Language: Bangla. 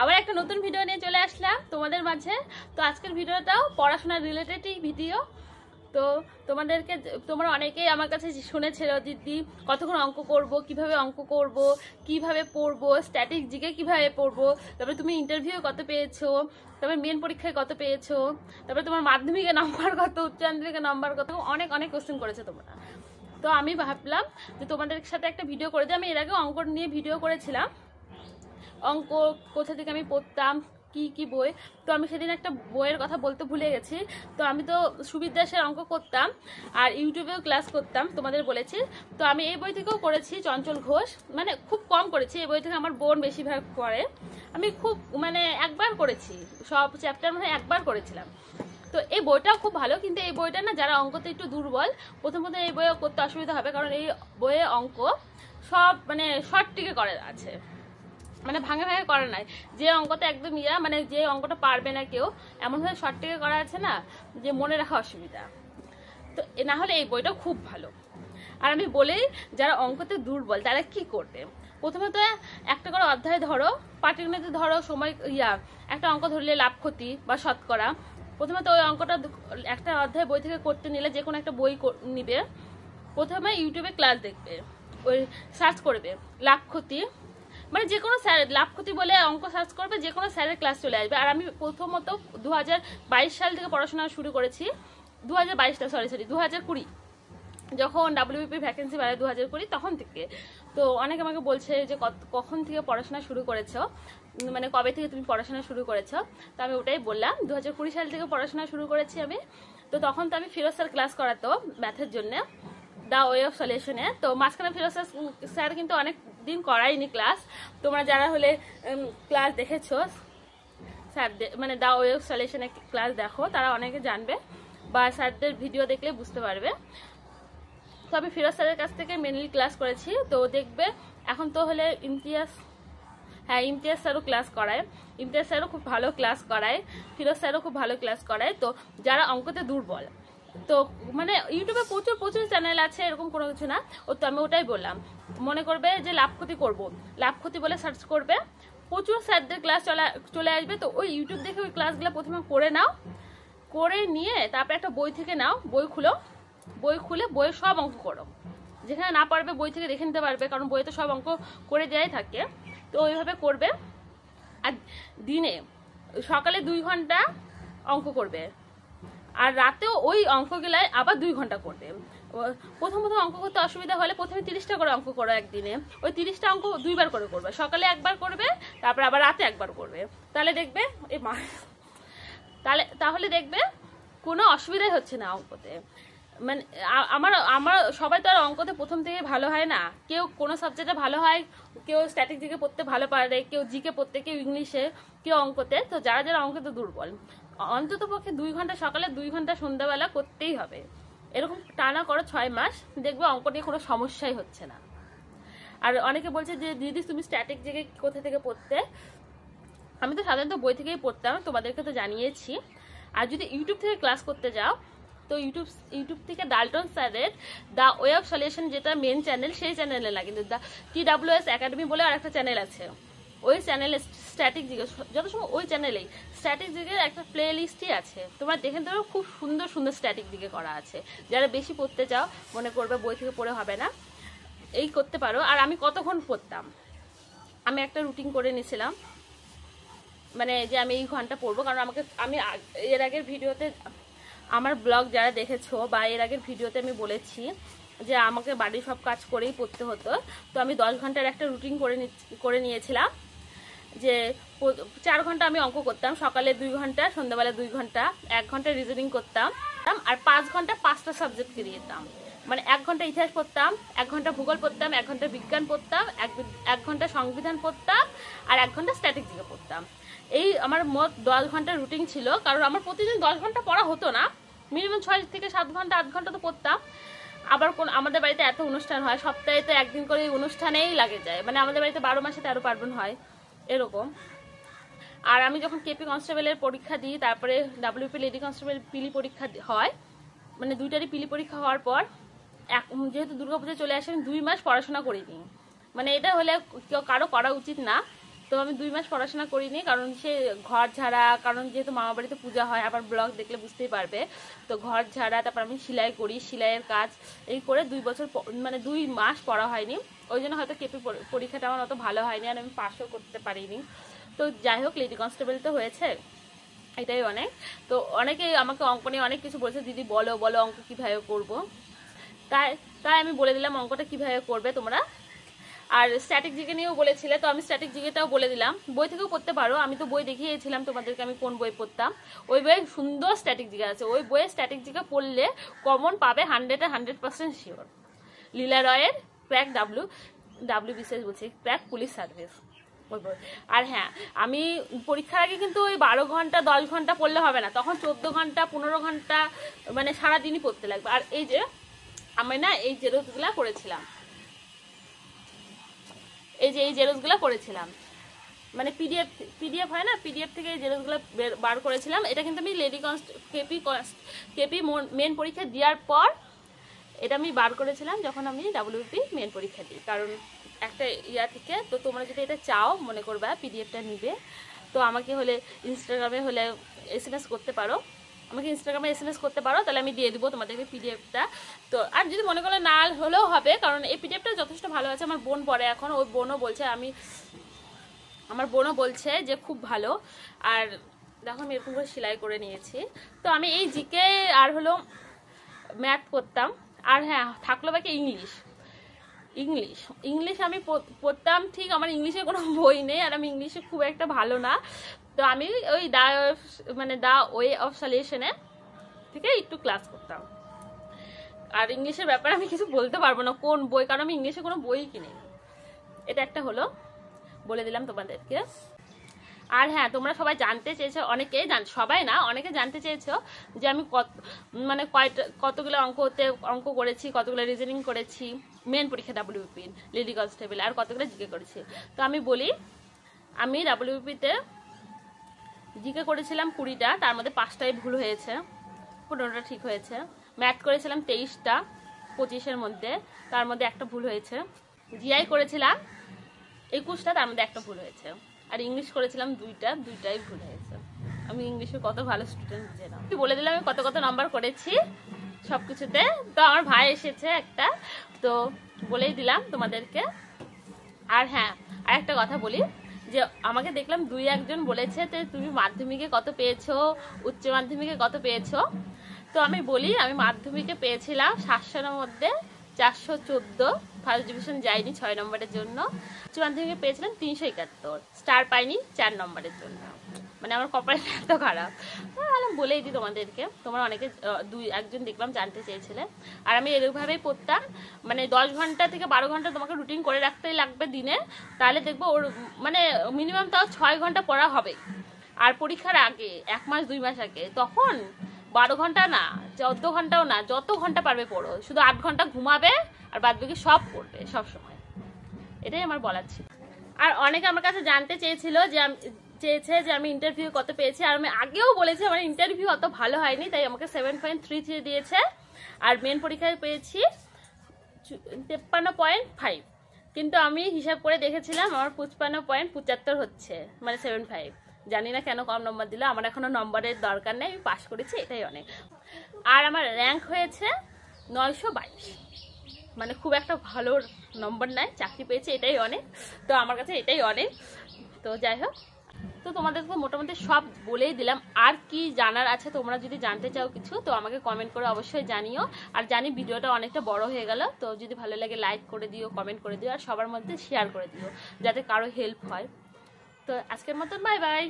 আবার একটা নতুন ভিডিও নিয়ে চলে আসলাম তোমাদের মাঝে। তো আজকের ভিডিওটাও পড়াশোনার রিলেটেডই ভিডিও। তো তোমরা অনেকেই আমার কাছে শুনেছিল দিদি কতক্ষণ অঙ্ক করব, কিভাবে অঙ্ক করব, কিভাবে পড়বো, স্ট্যাটিক জিকে কিভাবে পড়বো, তারপরে তুমি ইন্টারভিউ কত পেয়েছো, তারপরে মেন পরীক্ষায় কত পেয়েছো, তারপরে তোমার মাধ্যমিকের নাম্বার কত, উচ্চ মাধ্যমিকের নাম্বার কত, অনেক অনেক কোশ্চেন করেছো তোমরা। তো আমি ভাবলাম যে তোমাদের সাথে একটা ভিডিও করে দিই। আমি এর আগে অঙ্ক নিয়ে ভিডিও করেছিলাম, অঙ্ক কোথা থেকে আমি পড়তাম, কি কি বই। তো আমি সেদিন একটা বইয়ের কথা বলতে ভুলে গেছি। তো আমি তো সুবির দাসের অঙ্ক করতাম আর ইউটিউবেও ক্লাস করতাম, তোমাদের বলেছি। তো আমি এই বই থেকেও করেছি, চঞ্চল ঘোষ, মানে খুব কম করেছি। এই বই থেকে আমার বোন বেশিরভাগ করে, আমি খুব একবার করেছি, সব চ্যাপ্টার মধ্যে একবার করেছিলাম। তো এই বইটাও খুব ভালো, কিন্তু এই বইটা না যারা অঙ্কতে একটু দুর্বল, প্রথমত এই বইও করতে অসুবিধা হবে, কারণ এই বইয়ে অঙ্ক সব শর্ট টিকে করে আছে, ভাঙে ভাঙে করা নাই। যে অঙ্কটা একদম যে অঙ্কটা পারবে না কেউ, এমনভাবে শর্ট টিকে করা আছে না যে মনে রাখা অসুবিধা। তো না হলে এই বইটা খুব ভালো। আর আমি বলেই, যারা অঙ্কতে দুর্বল তারা কি করবে, প্রথমে তো একটা করে অধ্যায় ধরো, পাটিগণিতে ধরো সময় একটা অঙ্ক ধরলে লাভ ক্ষতি বা শতকরা। প্রথমে তো ওই অঙ্কটা একটা অধ্যায় বই থেকে করতে নিলে যে কোনো একটা বই নিবে, প্রথমে ইউটিউবে ক্লাস দেখবে, ওই সার্চ করবে লাভ ক্ষতি, যে কোনো স্যার লাভ ক্ষতি বলে অঙ্ক সার্চ করবে, যে কোনো স্যারের ক্লাস চলে আসবে। আর আমি প্রথমত 2022 সাল থেকে পড়াশোনা শুরু করেছি, 2020 যখন ডাব্লিউবিপি ভ্যাকেন্সি বাড়ে 2020, তখন থেকে। তো অনেকে আমাকে বলছে যে কখন থেকে পড়াশোনা শুরু করেছো, কবে থেকে তুমি পড়াশোনা শুরু করেছো। তো আমি ওটাই বললাম, 2020 সাল থেকে পড়াশোনা শুরু করেছি আমি। তো তখন তো আমি ফিরোজ স্যার ক্লাস করাতো ম্যাথের জন্য, দ্য ওয়ে অফ সলিউশনে। তো মাঝখানে ফিরোজ স্যার কিন্তু অনেক দিন করাইনি ক্লাস। তোমরা যারা হলে ক্লাস দেখেছো স্যার, দ্য ওয়ে অফ সলিউশনে ক্লাস দেখো, তারা অনেকে জানবে, বা স্যারদের ভিডিও দেখলে বুঝতে পারবে। তো আমি ফিরোজ স্যারের কাছ থেকে মেনলি ক্লাস করেছি। তো দেখবে এখন তো হলে ইমতিয়াজ স্যারও ক্লাস করায়, ইমতিয়াজ স্যারও খুব ভালো ক্লাস করায়, ফিরোজ স্যারও খুব ভালো ক্লাস করায়। তো যারা অঙ্কতে দুর্বল, তো ইউটিউবে প্রচুর প্রচুর চ্যানেল আছে, এরকম কোনো কিছু না। তো আমি ওটাই বললাম, মনে করবে যে লাভ ক্ষতি করবো, লাভ ক্ষতি বলে সার্চ করবে, প্রচুর স্যারদের ক্লাস চলে আসবে। তো ওই ইউটিউব দেখে ওই ক্লাসগুলো প্রথমে করে নাও, করে নিয়ে তারপরে একটা বই থেকে নাও, বই খুলে বইয়ের সব অঙ্ক করো, যেখানে না পারবে বই থেকে দেখে নিতে পারবে, কারণ বইতে সব অঙ্ক করে দেওয়াই থাকে। তো ওইভাবে করবে। আর দিনে সকালে 2 ঘন্টা অঙ্ক করবে, আর রাতেও ওই অঙ্কগুলাই আবার 2 ঘন্টা করবে। প্রথম অঙ্ক করতে অসুবিধা হলে প্রথমে 30টা করে অঙ্ক করো একদিনে, ওই 30টা অঙ্ক 2 বার করে করবে, সকালে একবার করবে, তারপর আবার রাতে একবার করবে। তাহলে দেখবে তাহলে দেখবে কোনো অসুবিধাই হচ্ছে না অঙ্কতে। আমার সবাই তো আর অঙ্কতে প্রথম থেকে ভালো হয় না, কেউ কোনো সাবজেক্টে ভালো হয়, কেউ স্ট্যাটিক জিকে পড়তে ভালো পারে, কেউ জিকে পড়তে, কেউ ইংলিশে, কেউ অঙ্কতে। তো যারা যারা অঙ্কতে দুর্বল, অন্তত পক্ষে 2 ঘন্টা সকালে, 2 ঘন্টা সন্ধ্যাবেলা করতেই হবে। এরকম টানা করো 6 মাস, দেখবে অঙ্ক নিয়ে কোনো সমস্যাই হচ্ছে না। আর অনেকে বলছে যে দিদি তুমি স্ট্যাটিক জিকে কোথা থেকে পড়তে। আমি তো সাধারণত বই থেকেই পড়তাম, তোমাদেরকে তো জানিয়েছি। আর যদি ইউটিউব থেকে ক্লাস করতে যাও, তো ইউটিউব থেকে ডাল্টন স্যারের দ্য ওয়ে অফ সলিউশন, যেটা মেন চ্যানেল, সেই চ্যানেলে না, কিন্তু দ্য TWS একাডেমি বলে আর একটা চ্যানেল আছে, ওই চ্যানেলে স্ট্যাটিক জিকে, যত সময় ওই চ্যানেলেই স্ট্যাটিক জিকের একটা প্লে লিস্টই আছে, তোমরা দেখে নিতে পারো, খুব সুন্দর সুন্দর স্ট্যাটিক জিকে করা আছে। যারা বেশি পড়তে চাও, মনে করবে বই থেকে পড়ে হবে না, এই করতে পারো। আর আমি কতক্ষণ পড়তাম, আমি একটা রুটিন করে নিয়েছিলাম, যে আমি এই ঘন্টা পড়বো। কারণ আমি এর আগের ভিডিওতে, আমার ব্লগ যারা দেখেছো বা এর আগের ভিডিওতে আমি বলেছি যে আমাকে বাড়ির সব কাজ করেই পড়তে হতো। তো আমি 10 ঘন্টার একটা রুটিন করে নিয়েছিলাম, যে 4 ঘন্টা আমি অঙ্ক করতাম, সকালে 2 ঘন্টা, সন্ধ্যাবেলা 2 ঘন্টা, 1 ঘন্টা রিজনিং করতাম, আর 5 ঘন্টা 5টা সাবজেক্টকে দিতাম। 1 ঘন্টা ইতিহাস পড়তাম, 1 ঘন্টা ভূগোল পড়তাম, 1 ঘন্টা বিজ্ঞান পড়তাম, 1 ঘন্টা সংবিধান পড়তাম, আর 1 ঘন্টা স্ট্যাটিক জিকে পড়তাম। এই আমার মোট 10 ঘন্টার রুটিন ছিল। কারণ আমার প্রতিদিন 10 ঘন্টা পড়া হতো না, মিনিমাম 6 থেকে 7 ঘন্টা, 8 ঘন্টা তো পড়তাম। আবার আমাদের বাড়িতে এত অনুষ্ঠান হয়, সপ্তাহে তো একদিন করে অনুষ্ঠানেই লাগে যায়, আমাদের বাড়িতে 12 মাসে 13 পার্বণ হয়, এরকম। আর আমি যখন কেপি কনস্টেবলের পরীক্ষা দিই, তারপরে ডাব্লিউপি লেডি কনস্টেবল পিলি পরীক্ষা হয়, 2টারই পিলি পরীক্ষা হওয়ার পর, যেহেতু দুর্গাপূজা চলে আসে, আমি 2 মাস পড়াশোনা করিনি। এটা হলে কারো করা উচিত না, তো আমি 2 মাস পড়াশোনা করিনি, কারণ সে ঘর ঝাড়া, কারণ যেহেতু মামা বাড়িতে পূজা হয়, আবার ব্লগ দেখলে বুঝতেই পারবে, তো ঘর ঝাড়া, তারপর আমি সেলাই করি, সেলাইয়ের কাজ এই করে 2 বছর মানে 2 মাস পড়া হয়নি। ওই জন্য হয়তো কেপি পরীক্ষাটা আমার অত ভালো হয়নি, আর আমি পাসও করতে পারিনি। তো যাই হোক, লেডি কনস্টেবল তো হয়েছে, এটাই অনেক। তো অনেকেই আমাকে অঙ্ক নিয়ে অনেক কিছু বলছে, দিদি বলো বলো অঙ্ক কীভাবে করবো। তাই আমি বলে দিলাম অঙ্কটা কীভাবে করবে তোমরা। আর স্ট্যাটিক জিকে নিয়েও বলেছিলে, তো আমি স্ট্যাটিক জিকেটাও বলে দিলাম। বই থেকেও পড়তে পারো, আমি তো বই দেখিয়েছিলাম তোমাদেরকে আমি কোন বই পড়তাম। ওই বইয়ে সুন্দর স্ট্যাটিক জিকে আছে, ওই বইয়ে স্ট্যাটিক জিকে পড়লে কমন পাবে 100% শিওর। লীলা রয়ের ক্র্যাক WBCS বলছি, ক্র্যাক পুলিশ সার্ভিস, ওই বই। আর হ্যাঁ, আমি পরীক্ষার আগে কিন্তু ওই 12 ঘন্টা 10 ঘন্টা পড়লে হবে না, তখন 14 ঘন্টা 15 ঘন্টা মানে সারাদিনই পড়তে লাগবে। আর এই যে আমি না এই জেরক্সগুলা করেছিলাম, এই যে এই জেরক্সগুলো করেছিলাম, মানে পিডিএফ হয় না, পিডিএফ থেকে এই জেরক্সগুলো বার করেছিলাম। এটা কিন্তু আমি লেডি কেপি মেন পরীক্ষা দেওয়ার পর এটা আমি বার করেছিলাম, যখন আমি WP মেন পরীক্ষা দিই। কারণ একটা ইয়া থেকে, তো তোমরা যদি এটা চাও মনে করবা পিডিএফটা নিবে, তো আমাকে হলে ইনস্টাগ্রামে হলে SMS করতে পারো, আমাকে ইনস্টাগ্রামে SMS করতে পারো, তাহলে আমি দিয়ে দেবো তোমাদেরকে পিডিএফটা। তো আর যদি মনে করলে না হলেও হবে, কারণ এই পিডিএফটা যথেষ্ট ভালো আছে। আমার বোন পড়ে এখন, ওই আমার বোনও বলছে যে খুব ভালো। আর দেখো আমি এরকম করে সেলাই করে নিয়েছি। তো আমি এই জিকে আর হলো ম্যাথ করতাম। আর হ্যাঁ, থাকলো বাকি ইংলিশ আমি পড়তাম ঠিক, আমার ইংলিশে কোনো বই নেই, আর আমি ইংলিশে খুব একটা ভালো না। তো আমি ওই দা ওয়ে অফ সলিউশনে থেকে একটু ক্লাস করতাম। আর ইংলিশের ব্যাপারে আমি কিছু বলতে পারবো না কোন বই, কারণ আমি ইংলিশে কোনো বই কিনি। এটা একটা হলো, বলে দিলাম তোমাদেরকে। আর হ্যাঁ, তোমরা সবাই জানতে চেয়েছো, সবাই না, অনেকে জানতে চেয়েছো যে আমি কতগুলো অঙ্ক করেছি, কতগুলো রিজনিং করেছি মেন পরীক্ষা WP লেডি কনস্টেবল, আর কতগুলো জিকে করেছি। তো আমি বলি, আমি WP-তে জিকে করেছিলাম 20টা, তার মধ্যে 5টাই ভুল হয়েছে, 15টা ঠিক হয়েছে। ম্যাথ করেছিলাম 23টা 25-এর মধ্যে, তার মধ্যে একটা ভুল হয়েছে। জিআই করেছিলাম 21টা, তার মধ্যে একটা ভুল হয়েছে। আর ইংলিশ করেছিলাম 2টাই ভুল হয়েছে। আমি ইংলিশে কত ভালো স্টুডেন্ট যেন বলে দিলাম আমি কত নাম্বার করেছি সব কিছুতে। তো আমার ভাই এসেছে একটা, তো বলেই দিলাম তোমাদেরকে। আর হ্যাঁ, আর একটা কথা বলি, যে আমাকে দেখলাম 2-1 জন বলেছে যে তুমি মাধ্যমিকে কত পেয়েছো, উচ্চ মাধ্যমিকে কত পেয়েছো। তো আমি বলি, আমি মাধ্যমিকে পেয়েছিলাম 700-এর মধ্যে 414, ফার্স্ট ডিভিশন যায়নি 6 নম্বরের জন্য। উচ্চ মাধ্যমিকে পেয়েছিলাম 371, স্টার পাইনি 4 নম্বরের জন্য। মানে আমার কপাল এত খারাপ। আমি বলেই দিই তোমাদেরকে, তোমরা অনেকে 2-1 জন দেখলাম জানতে চেয়েছিলে। আর আমি এরকমভাবেই পড়তাম, মানে 10 ঘন্টা থেকে 12 ঘন্টা তোমাকে রুটিন করে রাখতেই লাগবে দিনে, তাহলে দেখবো ওর মানে মিনিমাম তাও 6 ঘন্টা পড়া হবে। আর পরীক্ষার আগে 1 মাস 2 মাস আগে, তখন 12 ঘন্টা না, 14 ঘন্টাও না, যত ঘন্টা পারবে পড়ো, শুধু 8 ঘন্টা ঘুমাবে, আর বাদ বাকি সব পড়বে সব সময়। এটাই আমার বলার ছিল। আর অনেকে আমার কাছে জানতে চেয়েছিল যে আমি ইন্টারভিউ কত পেয়েছি। আর আমি আগেও বলেছি আমার ইন্টারভিউ অত ভালো হয়নি, তাই আমাকে 7.33 দিয়েছে। আর মেন পরীক্ষায় পেয়েছি 53.5, কিন্তু আমি হিসাব করে দেখেছিলাম আমার 55.75 হচ্ছে, মানে 75। জানি না কেন কম নম্বর দিল, আমার এখনো নম্বরের দরকার নেই, আমি পাস করেছি, এটাই অনেক। আর আমার র্যাঙ্ক হয়েছে 922, মানে খুব একটা ভালো নম্বর নাই, চাকরি পেয়েছে, এটাই অনেক। তো আমার কাছে এটাই অনেক। তো যাই হোক, তো তোমাদেরকে মোটামুটি সব বলেই দিলাম। আর কি জানার আছে, তোমরা যদি জানতে চাও কিছু, তো আমাকে কমেন্ট করে অবশ্যই জানিও। আর জানি ভিডিওটা অনেকটা বড় হয়ে গেল, তো যদি ভালো লাগে লাইক করে দিও, কমেন্ট করে দিও, আর সবার মধ্যে শেয়ার করে দিও, যাতে কারো হেল্প হয়। তো আজকের মতন বাই বাই।